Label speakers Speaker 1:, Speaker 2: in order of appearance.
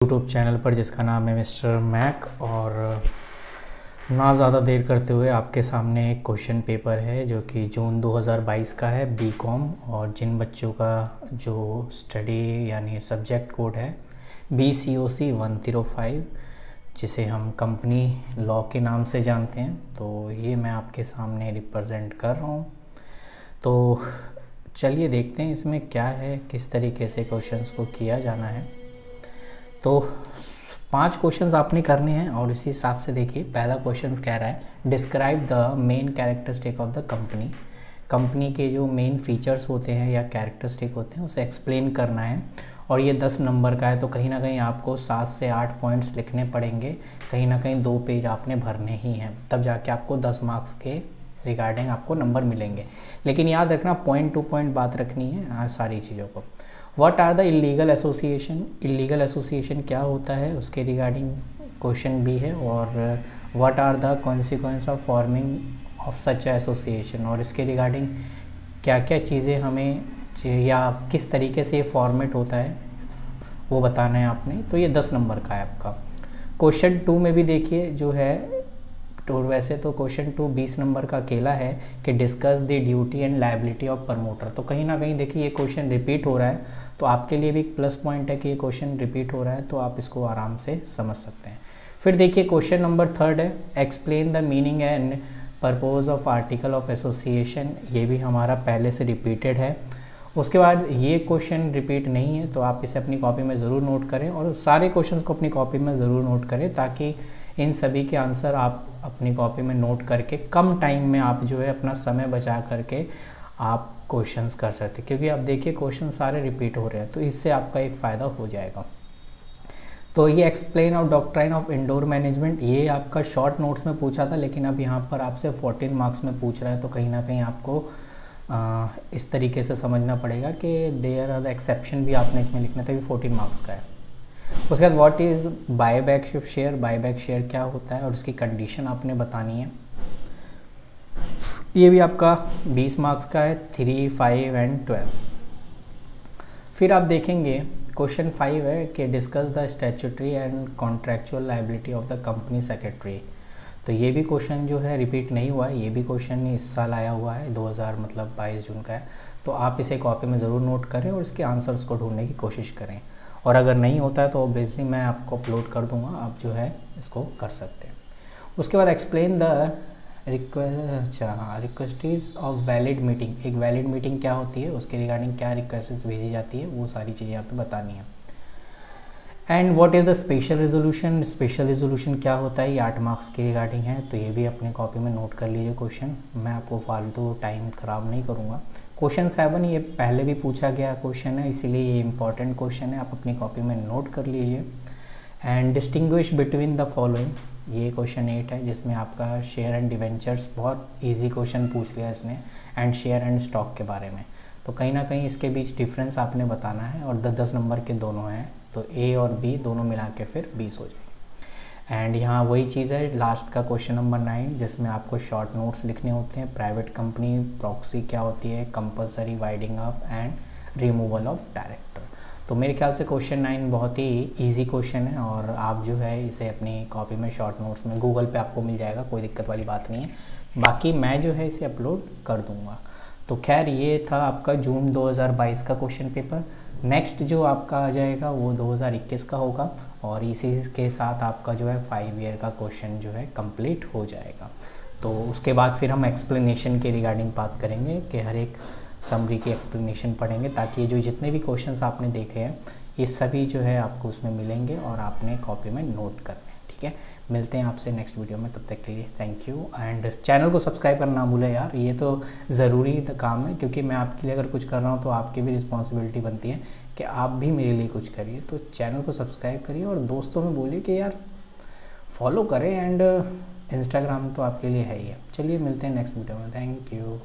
Speaker 1: YouTube channel पर जिसका नाम है मिस्टर मैक। और ना ज़्यादा देर करते हुए आपके सामने एक क्वेश्चन पेपर है जो कि जून 2022 का है, बीकॉम। और जिन बच्चों का जो स्टडी यानी सब्जेक्ट कोड है BCOC 105, जिसे हम कंपनी लॉ के नाम से जानते हैं, तो ये मैं आपके सामने रिप्रेजेंट कर रहा हूँ। तो चलिए देखते हैं इसमें क्या है, किस तरीके से क्वेश्चंस को किया जाना है। तो 5 क्वेश्चंस आपने करने हैं और इसी हिसाब से देखिए। पहला क्वेश्चन कह रहा है describe the main characteristic of the company. Company के जो मेन फीचर्स होते हैं या कैरेक्टरिस्टिक होते हैं उसे एक्सप्लेन करना है। और ये 10 नंबर का है, तो कहीं ना कहीं आपको 7 से 8 पॉइंट्स लिखने पड़ेंगे। कहीं ना कहीं 2 पेज आपने भरने ही हैं, तब जाके आपको 10 मार्क्स के रिगार्डिंग आपको नंबर मिलेंगे। लेकिन याद रखना पॉइंट टू पॉइंट बात रखनी है सारी चीज़ों को। What are the illegal association, illegal association क्या होता है उसके रिगार्डिंग क्वेश्चन भी है। और what are the consequence of forming of such association, और इसके रिगार्डिंग क्या क्या चीज़ें हमें या किस तरीके से ये फॉर्मेट होता है वो बताना है आपने। तो ये 10 नंबर का है आपका। क्वेश्चन 2 में भी देखिए जो है, तो वैसे तो क्वेश्चन 2 20 नंबर का अकेला है कि discuss the duty and liability of promoter. तो कहीं ना कहीं देखिए ये क्वेश्चन रिपीट हो रहा है, तो आपके लिए भी प्लस पॉइंट है कि ये क्वेश्चन रिपीट हो रहा है, तो आप इसको आराम से समझ सकते हैं। फिर देखिए क्वेश्चन नंबर 3 है explain the meaning and purpose of article of association. ये भी हमारा पहले से रिपीटेड है। उसके बाद ये क्वेश्चन रिपीट नहीं है, तो आप इसे अपनी कॉपी में ज़रूर नोट करें और सारे क्वेश्चंस को अपनी कॉपी में ज़रूर नोट करें, ताकि इन सभी के आंसर आप अपनी कॉपी में नोट करके कम टाइम में आप जो है अपना समय बचा करके आप क्वेश्चंस कर सकते हैं। क्योंकि आप देखिए क्वेश्चन सारे रिपीट हो रहे हैं, तो इससे आपका एक फ़ायदा हो जाएगा। तो ये explain of doctrine of indoor management, ये आपका शॉर्ट नोट्स में पूछा था, लेकिन अब यहाँ पर आपसे 14 मार्क्स में पूछ रहा है, तो कहीं ना कहीं आपको इस तरीके से समझना पड़ेगा कि देयर आर द एक्सेप्शन भी आपने इसमें लिखना था, 14 मार्क्स का है। उसके बाद what is buyback share, buyback share क्या होता है और उसकी कंडीशन आपने बतानी है। ये भी आपका 20 मार्क्स का है, 3, 5 एंड 12। फिर आप देखेंगे क्वेश्चन 5 है कि discuss the statutory and contractual liability of the company secretary. तो ये भी क्वेश्चन जो है रिपीट नहीं हुआ है, ये भी क्वेश्चन इस साल आया हुआ है, 22 जून का है। तो आप इसे कॉपी में ज़रूर नोट करें और इसके आंसर्स को ढूंढने की कोशिश करें। और अगर नहीं होता है तो ऑब्वियसली मैं आपको अपलोड कर दूंगा, आप जो है इसको कर सकते हैं। उसके बाद explain the requisites of valid meeting. एक वैलिड मीटिंग क्या होती है, उसके रिगार्डिंग क्या रिक्वेस्ट भेजी जाती है, वो सारी चीज़ें यहाँ पे बतानी है। And what is the special resolution, special resolution क्या होता है, ये 8 मार्क्स के रिगार्डिंग है, तो ये भी अपने कॉपी में नोट कर लीजिए क्वेश्चन। मैं आपको फालतू टाइम ख़राब नहीं करूँगा। क्वेश्चन 7 ये पहले भी पूछा गया क्वेश्चन है, इसीलिए ये इंपॉर्टेंट क्वेश्चन है, आप अपनी कॉपी में नोट कर लीजिए। And distinguish between the following, ये क्वेश्चन 8 है, जिसमें आपका शेयर एंड डिवेंचर्स, बहुत ईजी क्वेश्चन पूछ लिया इसने, एंड शेयर एंड स्टॉक के बारे में। तो कहीं ना कहीं इसके बीच डिफरेंस आपने बताना है, और 10 नंबर के दोनों हैं, तो A और B दोनों मिला के फिर 20 हो जाएगी। एंड यहाँ वही चीज़ है लास्ट का क्वेश्चन नंबर 9, जिसमें आपको शॉर्ट नोट्स लिखने होते हैं। प्राइवेट कंपनी प्रॉक्सी क्या होती है, compulsory winding up and removal of director. तो मेरे ख्याल से क्वेश्चन 9 बहुत ही इजी क्वेश्चन है, और आप जो है इसे अपनी कॉपी में शॉर्ट नोट्स में गूगल पे आपको मिल जाएगा, कोई दिक्कत वाली बात नहीं है। बाकी मैं जो है इसे अपलोड कर दूँगा। तो खैर ये था आपका जून 2022 का क्वेश्चन पेपर। नेक्स्ट जो आपका आ जाएगा वो 2021 का होगा, और इसी के साथ आपका जो है 5 ईयर का क्वेश्चन जो है कंप्लीट हो जाएगा। तो उसके बाद फिर हम एक्सप्लेनेशन के रिगार्डिंग बात करेंगे कि हर एक समरी की एक्सप्लेनेशन पढ़ेंगे, ताकि ये जो जितने भी क्वेश्चंस आपने देखे हैं ये सभी जो है आपको उसमें मिलेंगे और आपने कॉपी में नोट करने। ठीक है, मिलते हैं आपसे नेक्स्ट वीडियो में, तब तक के लिए थैंक यू। एंड चैनल को सब्सक्राइब करना ना भूलें यार, ये तो ज़रूरी काम है, क्योंकि मैं आपके लिए अगर कुछ कर रहा हूँ तो आपकी भी रिस्पॉन्सिबिलिटी बनती है कि आप भी मेरे लिए कुछ करिए। तो चैनल को सब्सक्राइब करिए और दोस्तों में बोलिए कि यार फॉलो करें, एंड इंस्टाग्राम तो आपके लिए है ही है। चलिए मिलते हैं नेक्स्ट वीडियो में, थैंक यू।